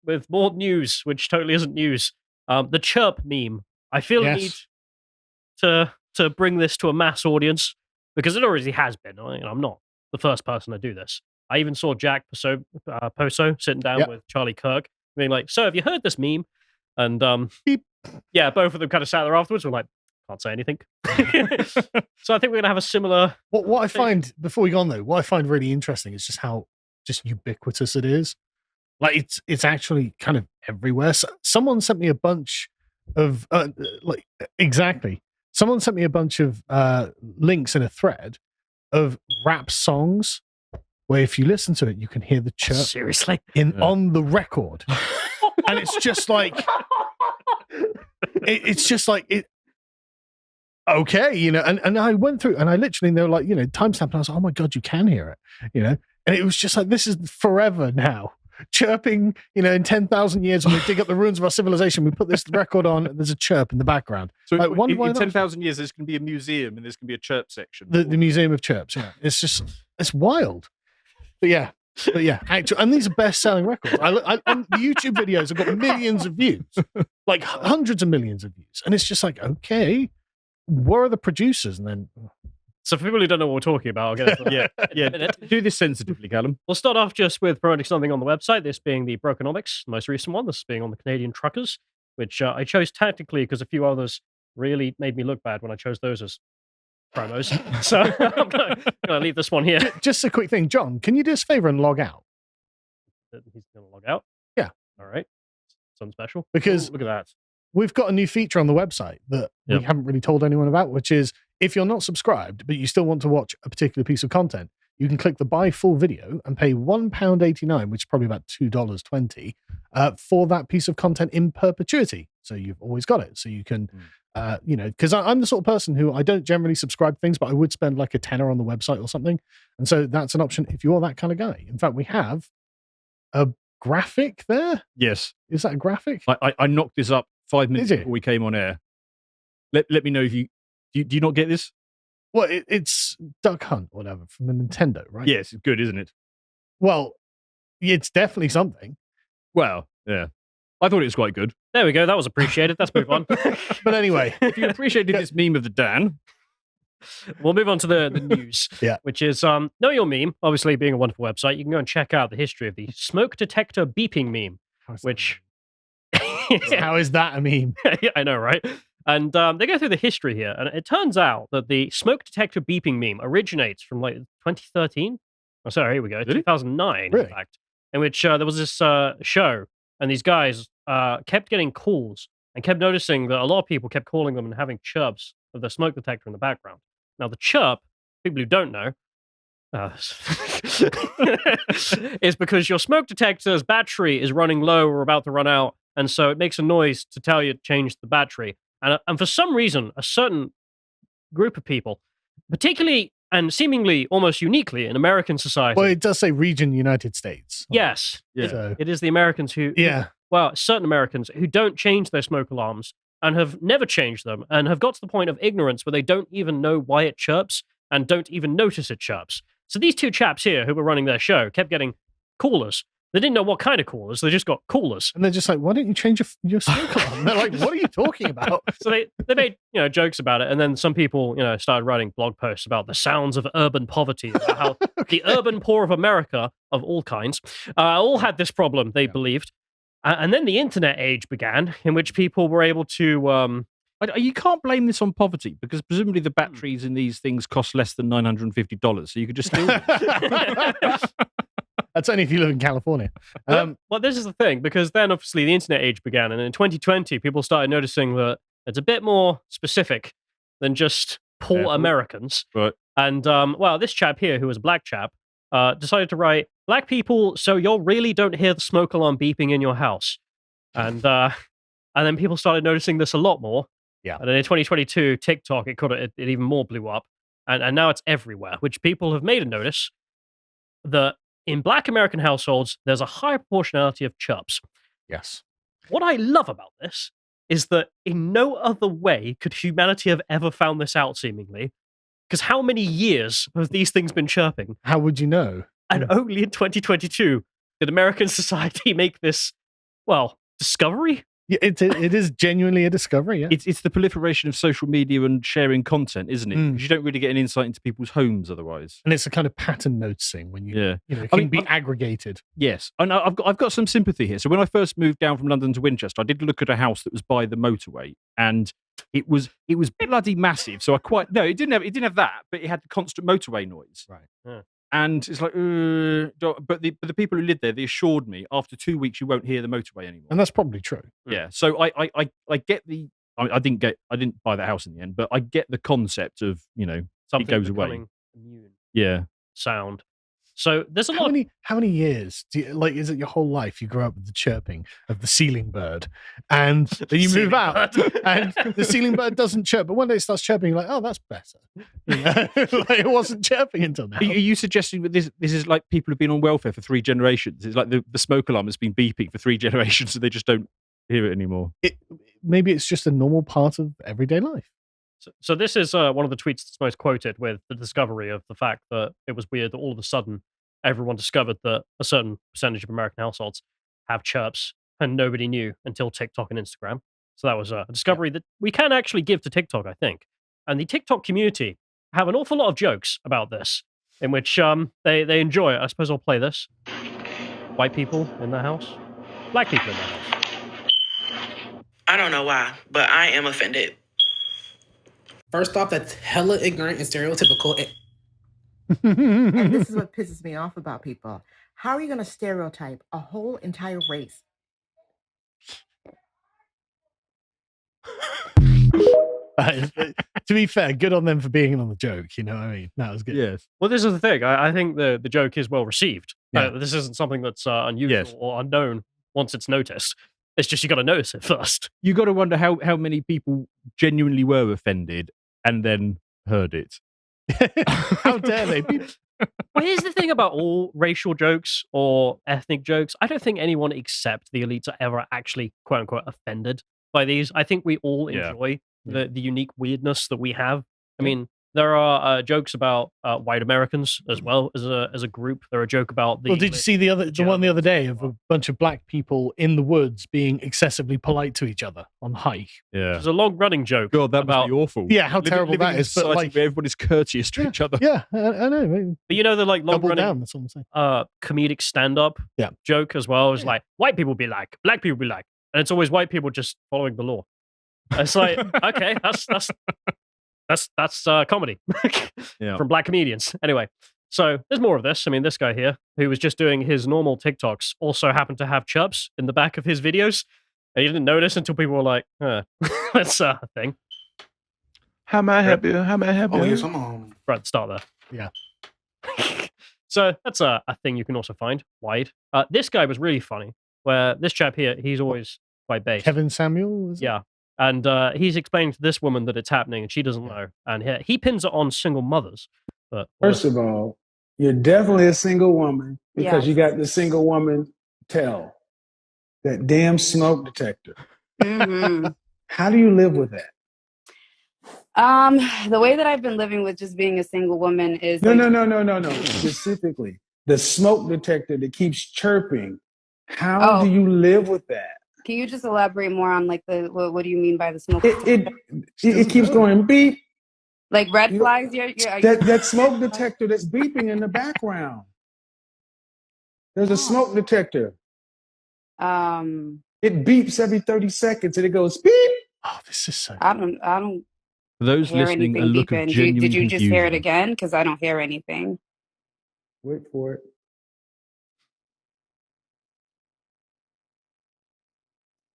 with more news, which totally isn't news. The Chirp meme. I feel a need to bring this to a mass audience because it already has been. I'm not the first person to do this. I even saw Jack Poso sitting down with Charlie Kirk, being like, "So have you heard this meme?" And yeah, both of them kind of sat there afterwards. We're like, "Can't say anything." So I think we're gonna have a similar. What I find before we go on though, what I find really interesting is just how just ubiquitous it is. Like it's actually kind of everywhere. So, someone sent me a bunch of exactly. Someone sent me a bunch of links in a thread of rap songs where if you listen to it, you can hear the chirp seriously on the record, and it's just like it's just like it. Okay, you know, and I went through and I literally, they were like, you know, timestamp, and I was like, oh my god, you can hear it, you know, and it was just like, this is forever now. Chirping, you know, in 10,000 years when we dig up the ruins of our civilization, we put this record on and there's a chirp in the background. So like, in 10,000 years, there's going to be a museum and there's going to be a chirp section. The Museum of Chirps, yeah. It's wild. But yeah, actually, and these are best-selling records. I on the YouTube videos have got millions of views, like hundreds of millions of views. And it's just like, okay, where are the producers? And then... So for people who don't know what we're talking about, I'll get it. Do this sensitively, Callum. We'll start off just with promoting something on the website, this being the Brokenomics, the most recent one, this being on the Canadian Truckers, which I chose tactically because a few others really made me look bad when I chose those as promos. So I'm going to leave this one here. Just a quick thing, John, can you do us a favor and log out? He's going to log out? Yeah. All right. Something special. Because look at that. We've got a new feature on the website that we haven't really told anyone about, which is if you're not subscribed, but you still want to watch a particular piece of content, you can click the buy full video and pay £1.89, which is probably about $2.20, for that piece of content in perpetuity. So you've always got it. So you can, you know, because I'm the sort of person who I don't generally subscribe to things, but I would spend like a tenner on the website or something. And so that's an option if you're that kind of guy. In fact, we have a graphic there. Yes. Is that a graphic? I knocked this up 5 minutes before we came on air. Let me know if do you not get this? Well, it's Duck Hunt, whatever, from the Nintendo, right? Yes, it's good, isn't it? Well, it's definitely something. Well, yeah. I thought it was quite good. There we go. That was appreciated. Let's move on. But anyway, if you appreciated this meme of the Dan, we'll move on to the news, which is Know Your Meme. Obviously, being a wonderful website, you can go and check out the history of the smoke detector beeping meme, which... How is that a meme? Yeah, I know, right? And they go through the history here, and it turns out that the smoke detector beeping meme originates from like 2013. Oh, sorry, here we go, 2009, in fact, in which there was this show, and these guys kept getting calls and kept noticing that a lot of people kept calling them and having chirps of the smoke detector in the background. Now, the chirp, people who don't know, is because your smoke detector's battery is running low or about to run out. And so it makes a noise to tell you to change the battery. And for some reason, a certain group of people, particularly and seemingly almost uniquely in American society. Well, it does say region United States. Yes. Yeah. So. It is the Americans who, well, certain Americans who don't change their smoke alarms and have never changed them and have got to the point of ignorance where they don't even know why it chirps and don't even notice it chirps. So these two chaps here who were running their show kept getting callers. They didn't know what kind of callers. They just got callers. And they're just like, why don't you change your smoke alarm? They're like, what are you talking about? So they made, jokes about it. And then some people, started writing blog posts about the sounds of urban poverty, about how the urban poor of America, of all kinds, all had this problem, they believed. And then the internet age began, in which people were able to... You can't blame this on poverty, because presumably the batteries in these things cost less than $950, so you could just steal them. That's only if you live in California. Well, this is the thing, because then obviously the internet age began, and in 2020, people started noticing that it's a bit more specific than just poor Americans. Right. And, this chap here, who was a black chap, decided to write, "Black people, so you really don't hear the smoke alarm beeping in your house." And then people started noticing this a lot more. Yeah. And then in 2022, TikTok, it even more blew up. And now it's everywhere, which people have made a notice that in black American households, there's a high proportionality of chirps. Yes. What I love about this is that in no other way could humanity have ever found this out, seemingly. Because how many years have these things been chirping? How would you know? And only in 2022 did American society make this, discovery. Yeah, it is genuinely a discovery. Yeah, it's the proliferation of social media and sharing content, isn't it? Because you don't really get an insight into people's homes otherwise. And it's a kind of pattern noticing when it can be aggregated. Yes, and I've got some sympathy here. So when I first moved down from London to Winchester, I did look at a house that was by the motorway, and it was bloody massive. So it didn't have that, but it had the constant motorway noise. Right. Yeah. And it's like, but the people who lived there, they assured me after 2 weeks you won't hear the motorway anymore. And that's probably true. Yeah. So I get the. I didn't buy the house in the end, but I get the concept of something it goes away. Immune. Yeah. Sound. So there's a lot. How many years do you, is it your whole life you grow up with the chirping of the ceiling bird, and then you move out, and the ceiling bird doesn't chirp, but one day it starts chirping, you're like, oh, that's better. Like, it wasn't chirping until now. Are you suggesting that this is like people who've been on welfare for 3 generations? It's like the smoke alarm has been beeping for 3 generations, so they just don't hear it anymore. Maybe it's just a normal part of everyday life. So this is one of the tweets that's most quoted, with the discovery of the fact that it was weird that all of a sudden everyone discovered that a certain percentage of American households have chirps, and nobody knew until TikTok and Instagram. So that was a discovery that we can actually give to TikTok, I think. And the TikTok community have an awful lot of jokes about this, in which they enjoy it. I suppose I'll play this. White people in their house, black people in their house. I don't know why, but I am offended. First off, that's hella ignorant and stereotypical. And this is what pisses me off about people. How are you going to stereotype a whole entire race? To be fair, good on them for being in on the joke. You know what I mean? That was good. Yes. Well, this is the thing. I think the joke is well received. Yeah. This isn't something that's unusual or unknown once it's noticed. It's just you got to notice it first. You got to wonder how many people genuinely were offended and then heard it. How dare they be? Well, here's the thing about all racial jokes or ethnic jokes. I don't think anyone except the elites are ever actually, quote unquote, offended by these. I think we all enjoy the unique weirdness that we have. I mean, there are jokes about white Americans as well as a group. There are a joke about the. Well, did you see the one the other day of a bunch of black people in the woods being excessively polite to each other on hike? Yeah, there's a long running joke. God, that must be awful. Yeah, how terrible that is. But like, where everybody's courteous to each other. Yeah, I know. But you know the like long running that's all I'm saying. Comedic stand up joke as well. It's like white people be like, black people be like, and it's always white people just following the law. It's like, okay, that's comedy from black comedians. Anyway, so there's more of this. I mean, this guy here, who was just doing his normal TikToks, also happened to have chirps in the back of his videos. And he didn't notice until people were like, that's a thing. How may I help you? How may I help you? Oh, yes, I'm on. Right, start there. Yeah. So that's a thing you can also find wide. This guy was really funny, where this chap here, he's always quite based. Kevin Samuel? Yeah. And he's explaining to this woman that it's happening, and she doesn't know. And he pins it on single mothers. But first of all, you're definitely a single woman because you got the single woman tell. That damn smoke detector. Mm-hmm. How do you live with that? The way that I've been living with just being a single woman is no. Specifically, the smoke detector that keeps chirping. How do you live with that? Can you just elaborate more on like what do you mean by the smoke? It keeps going beep. Like red flags? That smoke detector that's beeping in the background. There's a smoke detector. It beeps every 30 seconds and it goes beep. Oh, this is so. I don't. For those listening, a look of genuine Did you just hear it confusion. again? Because I don't hear anything. Wait for it.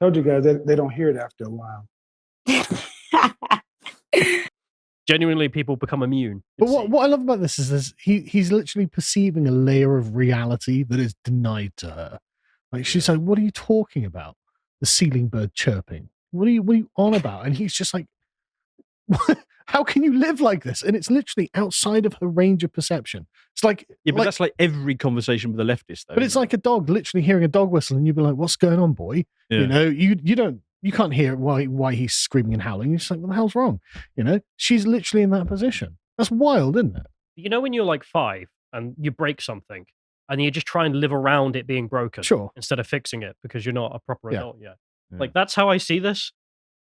Told you guys that they don't hear it after a while. Genuinely, people become immune. But what I love about this is he's literally perceiving a layer of reality that is denied to her. Like she's like, "What are you talking about? The ceiling bird chirping. What are you on about?" And he's just like, "How can you live like this?" And it's literally outside of her range of perception. It's like, but that's like every conversation with a leftist, though. But it's like a dog literally hearing a dog whistle, and you'd be like, "What's going on, boy?" Yeah. You know, you can't hear why he's screaming and howling. You're just like, "What the hell's wrong?" You know, she's literally in that position. That's wild, isn't it? You know, when you're like 5 and you break something, and you just try and live around it being broken Sure. instead of fixing it because you're not a proper Yeah. adult yet. Yeah. Like that's how I see this.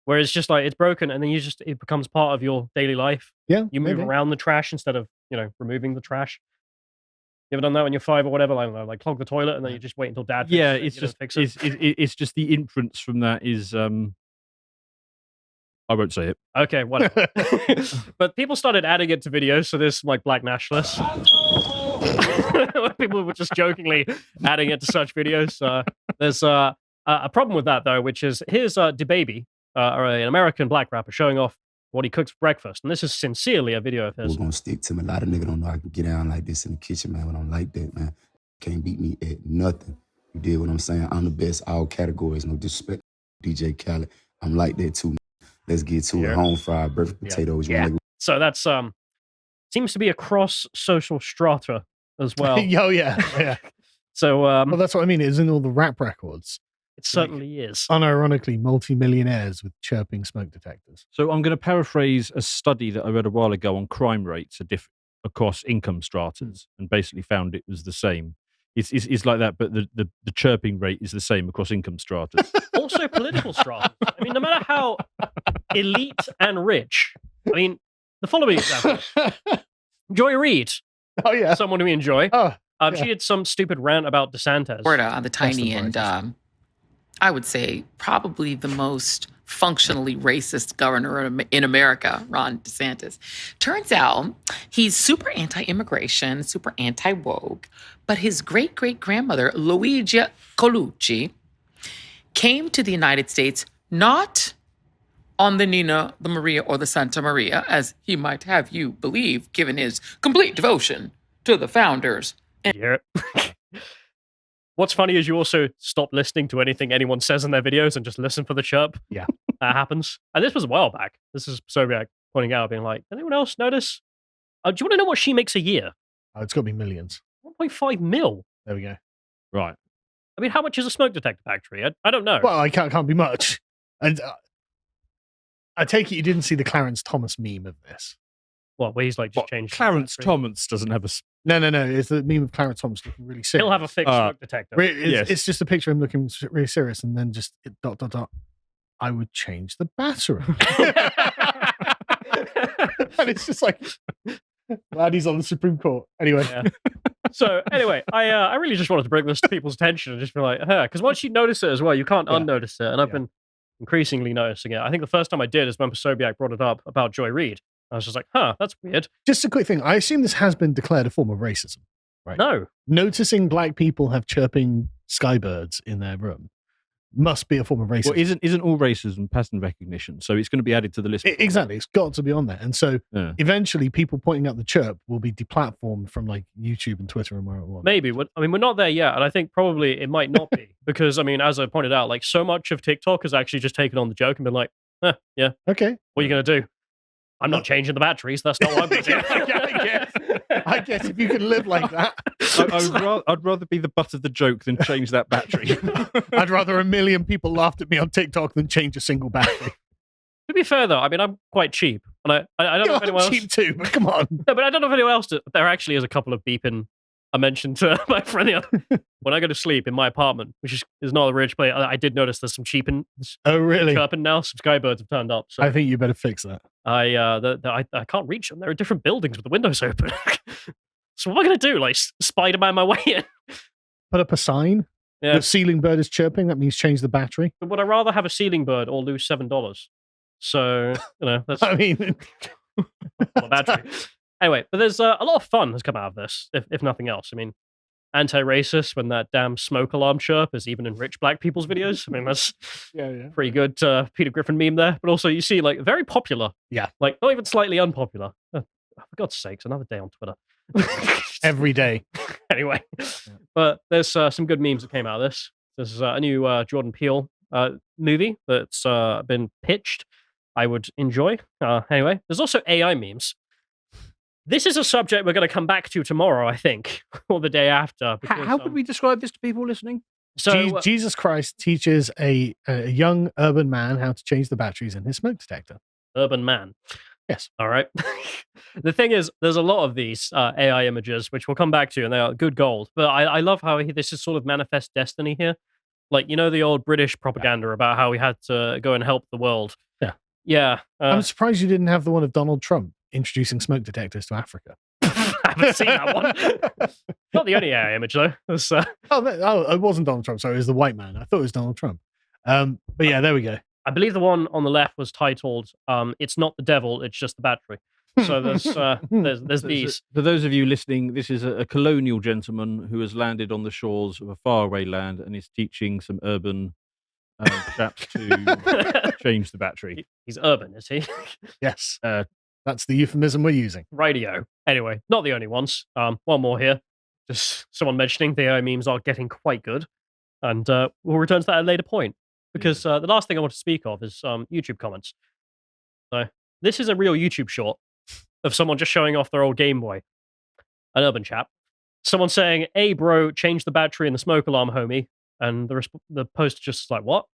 Where it's just like it's broken, and then it becomes part of your daily life. Yeah. You move maybe. around the trash instead of removing the trash. You ever done that when you're 5 or whatever? Like, I don't know, like clog the toilet and then you just wait until dad fixes it. it's You don't just fix it. it's just the inference from that is I won't say it. Okay, whatever. But people started adding it to videos, so there's like black nationalists. People were just jokingly adding it to such videos. There's a problem with that though, which is here's DaBaby, an American black rapper, showing off what he cooks for breakfast, and this is sincerely a video of his. We're gonna stick to me. A lot of niggas don't know I can get down like this in the kitchen, man. When I'm like that, man, can't beat me at nothing. You did what I'm saying? I'm the best all categories. No disrespect, DJ Khaled. I'm like that too. Let's get to it. Home fried, burnt potatoes. Yeah. So that's seems to be across social strata as well. Oh yeah. So well, that's what I mean. It's in all the rap records. It certainly is. Unironically, multi-millionaires with chirping smoke detectors. So I'm going to paraphrase a study that I read a while ago on crime rates across income stratas, and basically found it was the same. It's like that, but the chirping rate is the same across income stratas. Also political stratas. I mean, no matter how elite and rich. I mean, the following example. Joy Reid. Oh, yeah. Someone we enjoy. Oh, She did some stupid rant about DeSantis. Florida, the tiny and I would say probably the most functionally racist governor in America, Ron DeSantis. Turns out he's super anti-immigration, super anti-woke, but his great-great-grandmother, Luigi Colucci, came to the United States not on the Nina, the Maria, or the Santa Maria, as he might have you believe, given his complete devotion to the founders. Yeah. What's funny is you also stop listening to anything anyone says in their videos and just listen for the chirp. Yeah. That happens. And this was a while back. This is Sobiak pointing out, being like, anyone else notice? Do you want to know what she makes a year? Oh, it's got to be millions. 1.5 mil. There we go. Right. I mean, how much is a smoke detector factory? I don't know. Well, can't be much. And I take it you didn't see the Clarence Thomas meme of this. What, where he's like just changed. Clarence Thomas doesn't have a. No. It's the meme of Clarence Thomas looking really serious. He'll have a fixed smoke detector. It's just a picture of him looking really serious, and then just ... I would change the battery. And it's just like, glad he's on the Supreme Court. Anyway. Yeah. So anyway, I really just wanted to bring this to people's attention and just be like, because once you notice it as well, you can't unnotice it. And I've been increasingly noticing it. I think the first time I did is when Sobiak brought it up about Joy Reid. I was just like, that's weird. Just a quick thing. I assume this has been declared a form of racism, right? No. Noticing black people have chirping skybirds in their room must be a form of racism. Well, isn't all racism pattern recognition? So it's going to be added to the list. Exactly. It's got to be on there. And so eventually people pointing out the chirp will be deplatformed from like YouTube and Twitter and where it was. Maybe. I mean, we're not there yet. And I think probably it might not be. Because, I mean, as I pointed out, like so much of TikTok has actually just taken on the joke and been like, yeah. Okay. What are you going to do? I'm not changing the batteries. That's not what I'm going to do. I guess if you can live like that. I'd rather be the butt of the joke than change that battery. I'd rather 1 million people laughed at me on TikTok than change a single battery. To be fair, though, I mean, I'm quite cheap. And I don't know if anyone else... cheap too, but come on. No, but I don't know if anyone else... There actually is a couple of beeping I mentioned to my friend the other... When I go to sleep in my apartment, which is not a rich place, I did notice there's some cheaping. Oh, really? Chirping now. Some skybirds have turned up. So I think you better fix that. I can't reach them. There are different buildings with the windows open. So what am I going to do? Like Spider-Man my way in? Put up a sign. Yeah. The ceiling bird is chirping. That means change the battery. But would I rather have a ceiling bird or lose $7? So, that's... I mean... a battery. Anyway, but there's a lot of fun has come out of this, if nothing else. I mean, anti-racist when that damn smoke alarm chirp is even in rich black people's videos. I mean, that's pretty good Peter Griffin meme there. But also you see like very popular. Yeah. Like not even slightly unpopular. For God's sakes, another day on Twitter. Every day. Anyway, but there's some good memes that came out of this. There's a new Jordan Peele movie that's been pitched. I would enjoy. Anyway, there's also AI memes. This is a subject we're going to come back to tomorrow, I think, or the day after. Because, how could we describe this to people listening? So Jesus Christ teaches a young urban man how to change the batteries in his smoke detector. Urban man. Yes. All right. The thing is, there's a lot of these AI images, which we'll come back to, and they are good gold. But I love how this is sort of manifest destiny here. Like, you know, the old British propaganda about how we had to go and help the world. Yeah. Yeah. I'm surprised you didn't have the one of Donald Trump introducing smoke detectors to Africa. I haven't seen that one. Not the only AI image, though. It wasn't Donald Trump. Sorry, it was the white man. I thought it was Donald Trump. But yeah, there we go. I believe the one on the left was titled "It's not the devil, it's just the battery." So there's these. For those of you listening, this is a colonial gentleman who has landed on the shores of a faraway land and is teaching some urban chaps to change the battery. He's urban, is he? Yes. That's the euphemism we're using. Radio. Anyway, not the only ones. One more here. Just someone mentioning the AI memes are getting quite good. And we'll return to that at a later point. Because the last thing I want to speak of is YouTube comments. So this is a real YouTube short of someone just showing off their old Game Boy. An urban chap. Someone saying, "Hey bro, change the battery in the smoke alarm, homie." And the post just like, what?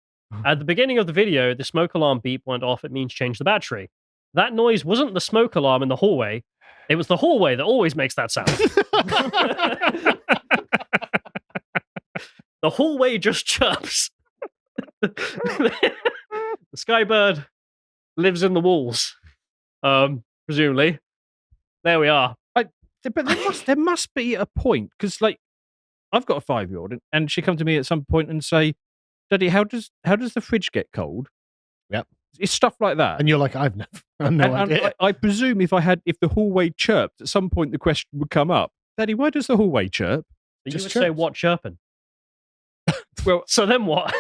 At the beginning of the video, the smoke alarm beep went off. It means change the battery. That noise wasn't the smoke alarm in the hallway. It was the hallway that always makes that sound. The hallway just chirps. The Skybird lives in the walls. Presumably. There we are. But there must be a point, because like I've got a 5-year-old, and she come to me at some point and say, "Daddy, how does the fridge get cold?" Yep. It's stuff like that. And you're like, I've no idea. I presume if the hallway chirped, at some point the question would come up, "Daddy, why does the hallway chirp?" You would say, "What chirping?" Well, so then what?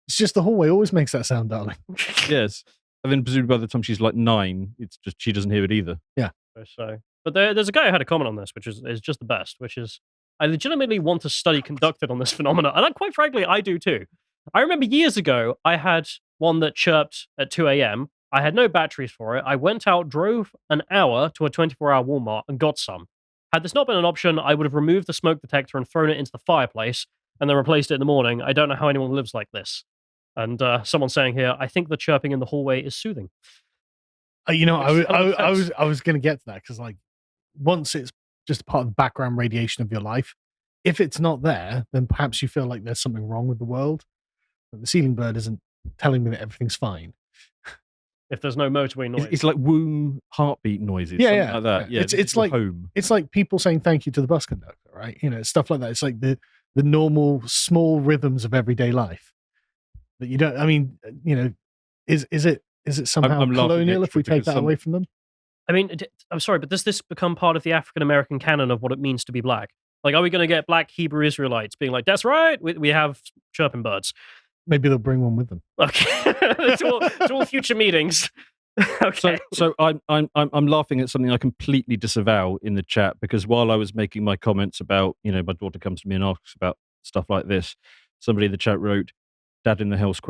It's just the hallway always makes that sound, darling. Yes. And then presumably by the time she's like 9, it's just she doesn't hear it either. Yeah. So, but there's a guy who had a comment on this, which is just the best, which is, I legitimately want a study conducted on this phenomenon. And quite frankly, I do too. I remember years ago, I had one that chirped at 2 a.m. I had no batteries for it. I went out, drove an hour to a 24-hour Walmart and got some. Had this not been an option, I would have removed the smoke detector and thrown it into the fireplace and then replaced it in the morning. I don't know how anyone lives like this. And someone saying here, I think the chirping in the hallway is soothing. You know, I was going to get to that because, like, once it's just part of the background radiation of your life, if it's not there, then perhaps you feel like there's something wrong with the world. But the ceiling bird isn't telling me that everything's fine. If there's no motorway noise, it's like womb heartbeat noises. Yeah, like that. Yeah, it's like home. It's like people saying thank you to the bus conductor, right? You know, stuff like that. It's like the normal small rhythms of everyday life that you don't. I mean, you know, is it somehow I'm colonial if we take that away from them? I mean, I'm sorry, but does this become part of the African American canon of what it means to be black? Like, are we going to get black Hebrew Israelites being like, "That's right, we have chirping birds"? Maybe they'll bring one with them. Okay, to all future meetings. Okay. So I'm laughing at something I completely disavow in the chat, because while I was making my comments about, you know, my daughter comes to me and asks about stuff like this, somebody in the chat wrote, "Dad in the house?" ?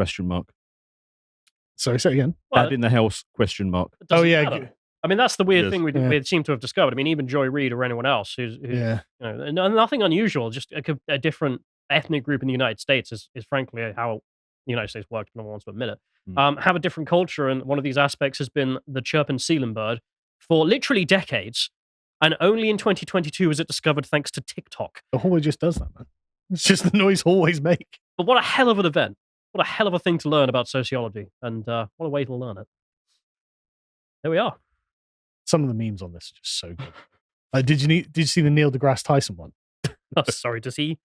Sorry, say again. Dad in the house ? Oh yeah. Matter. I mean, that's the weird thing we seem to have discovered. I mean, even Joy Reid or anyone else who's you know, nothing unusual, just a different ethnic group in the United States is frankly how the United States works. No one wants to admit it. Have a different culture, and one of these aspects has been the chirping ceiling bird for literally decades, and only in 2022 was it discovered thanks to TikTok. The hallway just does that, man. It's just the noise hallways make. But what a hell of an event! What a hell of a thing to learn about sociology, and what a way to learn it. There we are. Some of the memes on this are just so good. Did you see the Neil deGrasse Tyson one? Oh, sorry, does he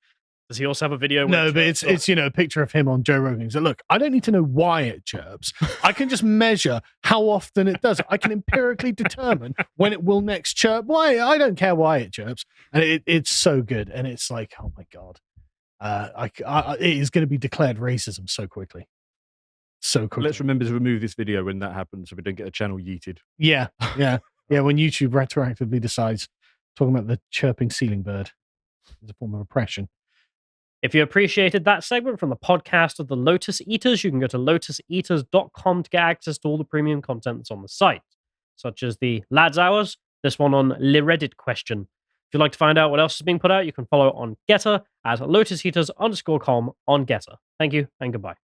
also have a video? No, but it's you know, a picture of him on Joe Rogan. He's like, look, I don't need to know why it chirps. I can just measure how often it does it. I can empirically determine when it will next chirp. Why? I don't care why it chirps. And it's so good. And it's like, oh my God. It is going to be declared racism so quickly. So quickly. Let's remember to remove this video when that happens so we don't get a channel yeeted. Yeah. When YouTube retroactively decides talking about the chirping ceiling bird is a form of oppression. If you appreciated that segment from the podcast of the Lotus Eaters, you can go to lotuseaters.com to get access to all the premium content that's on the site, such as the Lads Hours, this one on Le Reddit question. If you'd like to find out what else is being put out, you can follow on Getter at lotuseaters_com on Getter. Thank you and goodbye.